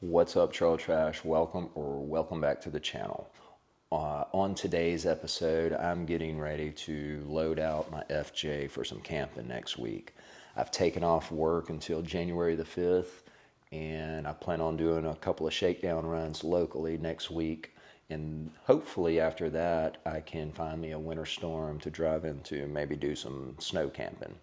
What's up, Trail Trash? Welcome back to the channel. On today's episode, I'm getting ready to load out my FJ for some camping next week. I've taken off work until January the 5th, and I plan on doing a couple of shakedown runs locally next week. And hopefully after that, I can find me a winter storm to drive into and maybe do some snow camping.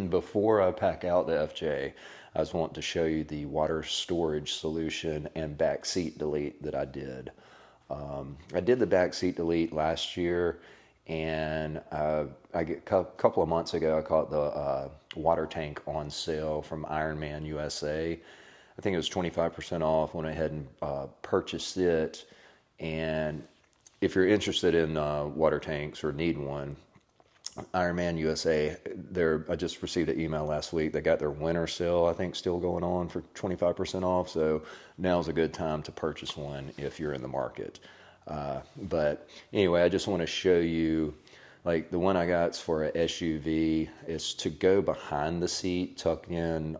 Before I pack out the FJ, I just want to show you the water storage solution and back seat delete that I did. I did the back seat delete last year, and a couple of months ago I caught the water tank on sale from Ironman USA. I think it was 25% off. Went ahead and purchased it. And if you're interested in water tanks or need one, Ironman USA, I just received an email last week. They got their winter sale, I think, still going on for 25% off. So now's a good time to purchase one if you're in the market. But anyway, I just want to show you, like the one I got is for a SUV. It's to go behind the seat, tucked in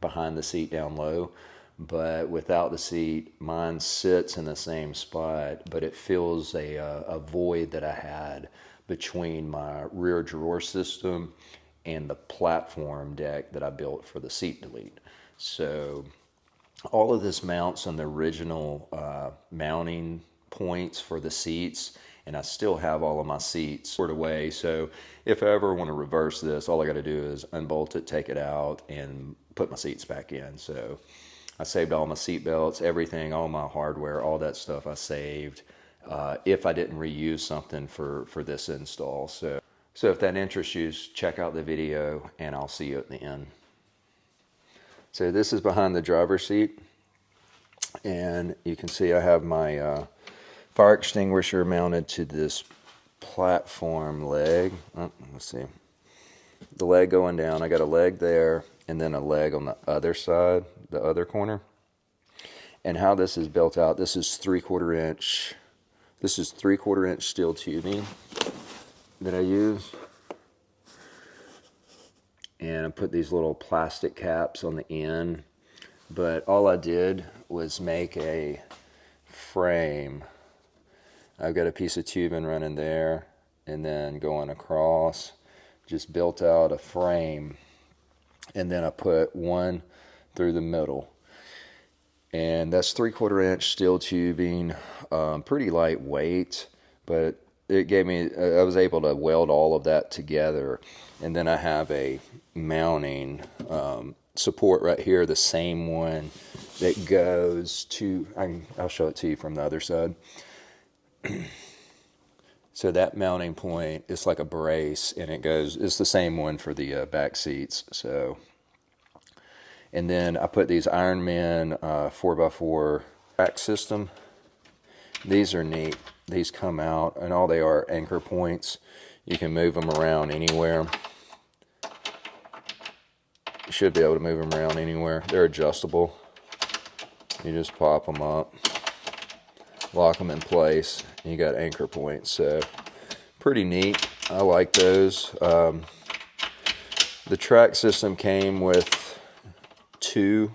behind the seat down low. But without the seat, mine sits in the same spot, but it fills a void that I had between my rear drawer system and the platform deck that I built for the seat delete. So all of this mounts on the original mounting points for the seats, and I still have all of my seats stored away. So if I ever want to reverse this, all I got to do is unbolt it, take it out, and put my seats back in. So I saved all my seat belts, everything, all my hardware, all that stuff I saved if I didn't reuse something for this install. So if that interests you, check out the video and I'll see you at the end. So this is behind the driver's seat, and you can see I have my fire extinguisher mounted to this platform leg. Let's see. The leg going down, I got a leg there and then a leg on the other side, the other corner. And how this is built out, this is 3/4 inch. This is 3/4 inch steel tubing that I use. And I put these little plastic caps on the end. But all I did was make a frame. I've got a piece of tubing running there and then going across. Just built out a frame. And then I put one through the middle. And that's 3/4 inch steel tubing, pretty lightweight, but it gave me, I was able to weld all of that together. And then I have a mounting support right here, the same one that goes to, I'll show it to you from the other side. So that mounting point is like a brace, and it's the same one for the back seats. So. And then I put these Ironman 4x4 track system. These are neat. These come out, and all they are anchor points. You can move them around anywhere. You should be able to move them around anywhere. They're adjustable. You just pop them up, lock them in place, and you got anchor points. So pretty neat. I like those. The track system came with 2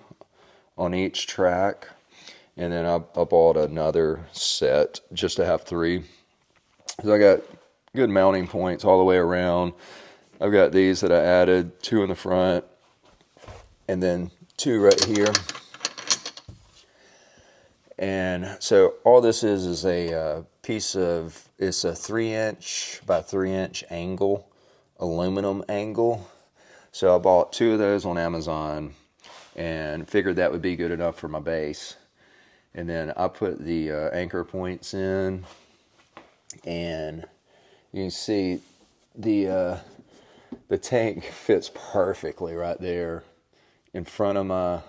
on each track, and then I bought another set just to have 3. So I got good mounting points all the way around. I've got these that I added, 2 in the front and then 2 right here. And so all this is a piece of, it's a 3-inch by 3-inch angle, aluminum angle. So I bought 2 of those on Amazon and figured that would be good enough for my base. And then I put the anchor points in, and you can see the tank fits perfectly right there in front of my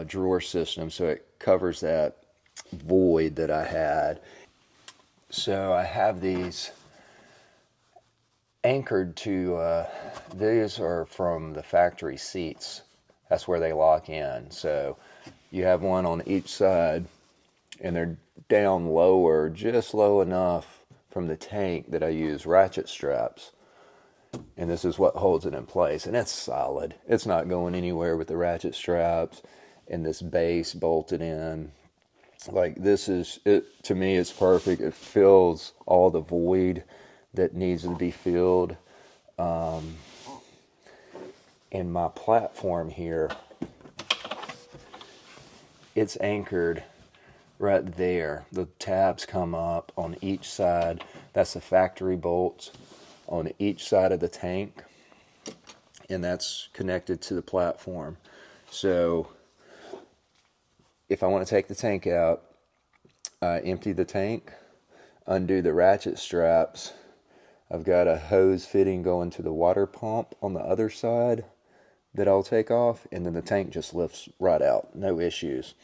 drawer system, so it covers that void that I had. So I have these anchored to, these are from the factory seats. That's where they lock in. So you have one on each side, and they're down lower, just low enough from the tank that I use ratchet straps. And this is what holds it in place. And it's solid. It's not going anywhere with the ratchet straps. and this base bolted in. Like, this is it to me. It's perfect. It fills all the void that needs to be filled. In my platform here, it's anchored right there. The tabs come up on each side. That's the factory bolts on each side of the tank, and that's connected to the platform. So if I want to take the tank out, I empty the tank, undo the ratchet straps. I've got a hose fitting going to the water pump on the other side that I'll take off, and then the tank just lifts right out, no issues.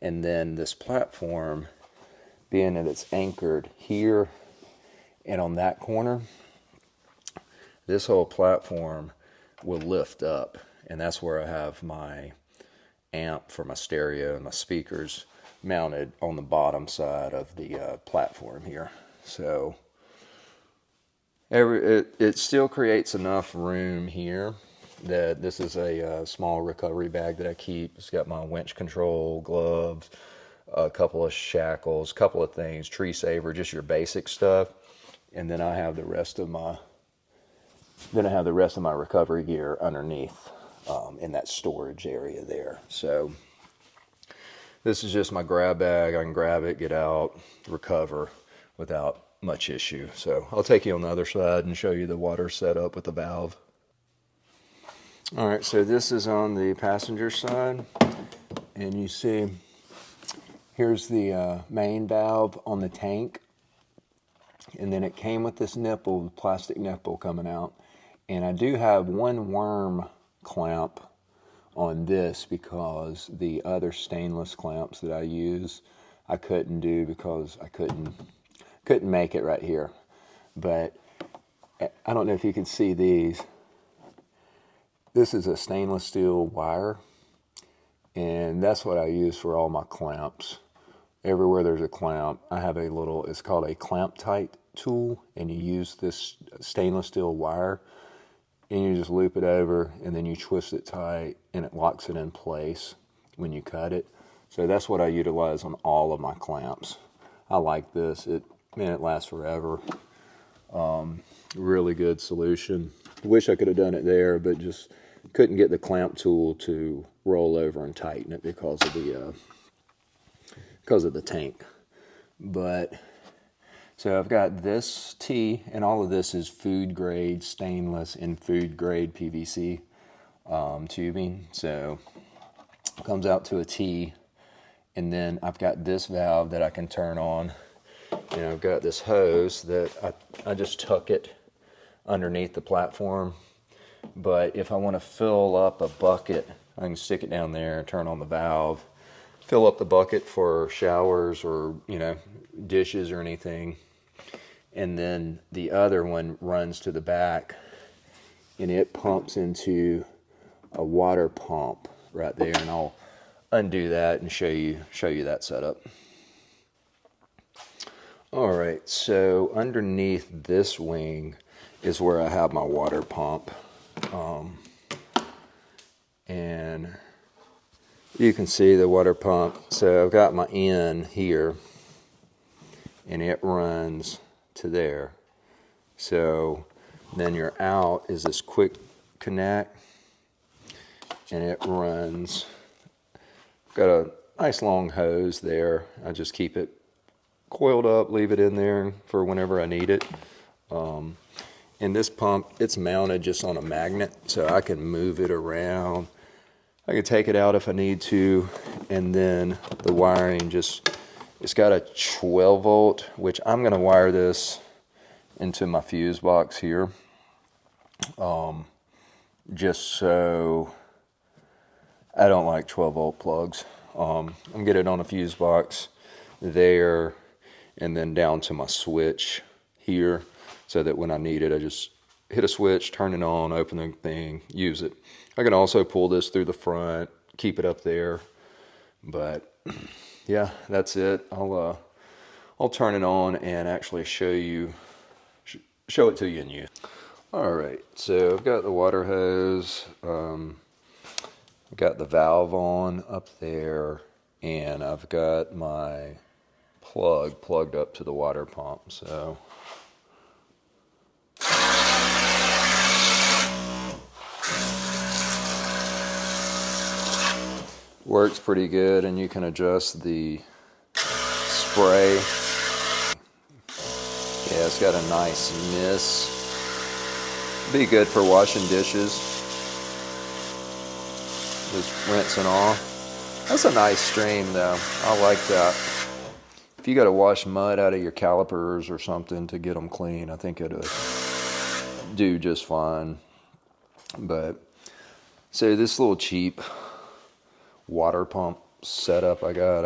And then this platform, being that it's anchored here and on that corner, this whole platform will lift up, and that's where I have my amp for my stereo and my speakers mounted on the bottom side of the platform here. So it still creates enough room here that this is a small recovery bag that I keep. It's got my winch control, gloves, a couple of shackles, a couple of things, tree saver, just your basic stuff. And then I have the rest of my recovery gear underneath in that storage area there. So this is just my grab bag. I can grab it, get out, recover without much issue. So I'll take you on the other side and show you the water setup with the valve. All right, so this is on the passenger side, and you see here's the main valve on the tank, and then it came with this nipple, plastic nipple coming out, and I do have one worm clamp on this because the other stainless clamps that I use I couldn't do because I couldn't make it right here. But I don't know if you can see these. This is a stainless steel wire, and that's what I use for all my clamps. Everywhere there's a clamp, I have a little, it's called a clamp tight tool, and you use this stainless steel wire, and you just loop it over, and then you twist it tight, and it locks it in place when you cut it. So that's what I utilize on all of my clamps. I like this. It lasts forever. Really good solution. Wish I could have done it there, but just couldn't get the clamp tool to roll over and tighten it because of the tank. But so I've got this T, and all of this is food grade stainless and food grade PVC tubing. So it comes out to a T, and then I've got this valve that I can turn on, and I've got this hose that I just tuck it underneath the platform. But if I want to fill up a bucket, I can stick it down there and turn on the valve, fill up the bucket for showers or, dishes or anything. And then the other one runs to the back, and it pumps into a water pump right there. And I'll undo that and show you that setup. All right, so underneath this wing is where I have my water pump. And you can see the water pump. So I've got my in here, and it runs to there. So then your out is this quick connect, and it runs. Got a nice long hose there. I just keep it coiled up, leave it in there for whenever I need it. And this pump, it's mounted just on a magnet, so I can move it around. I can take it out if I need to, and then the wiring it's got a 12 volt, which I'm going to wire this into my fuse box here, just so I don't like 12 volt plugs. I'm going to get it on a fuse box there, and then down to my switch here, so that when I need it, I just hit a switch, turn it on, open the thing, use it. I can also pull this through the front, keep it up there. But yeah, that's it. I'll turn it on and actually show it to you in use. All right, so I've got the water hose. I'm got the valve on up there, and I've got my plug plugged up to the water pump. So works pretty good, and you can adjust the spray. Yeah, it's got a nice mist. Be good for washing dishes. Just rinsing off. That's a nice stream though. I like that. If you got to wash mud out of your calipers or something to get them clean, I think it'll do just fine. But so this little cheap water pump setup I got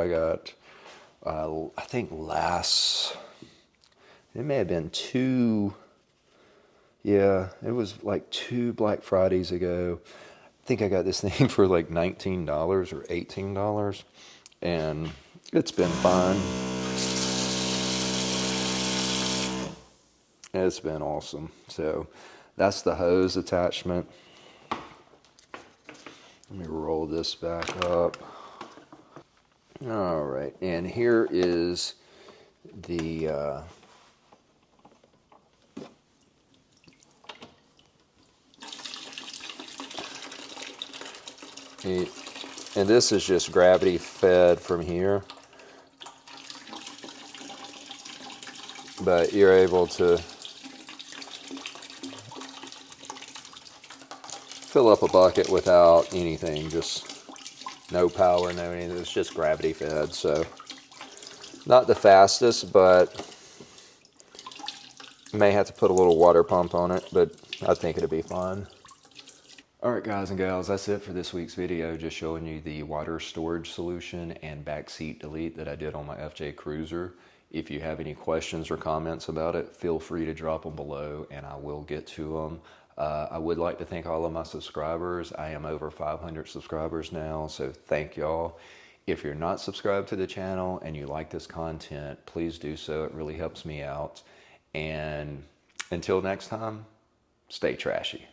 I think it may have been it was like 2 Black Fridays ago. I think I got this thing for like $19 or $18, and it's been fun. It's been awesome. So that's the hose attachment. Let me roll this back up. All right, and here is the and this is just gravity fed from here, but you're able to fill up a bucket without anything, just no power, no anything. It's just gravity fed, so not the fastest, but may have to put a little water pump on it, but I think it'll be fine. Alright guys and gals, that's it for this week's video, just showing you the water storage solution and backseat delete that I did on my FJ Cruiser. If you have any questions or comments about it, feel free to drop them below and I will get to them. I would like to thank all of my subscribers. I am over 500 subscribers now, so thank y'all. If you're not subscribed to the channel and you like this content, please do so. It really helps me out. And until next time, stay trashy.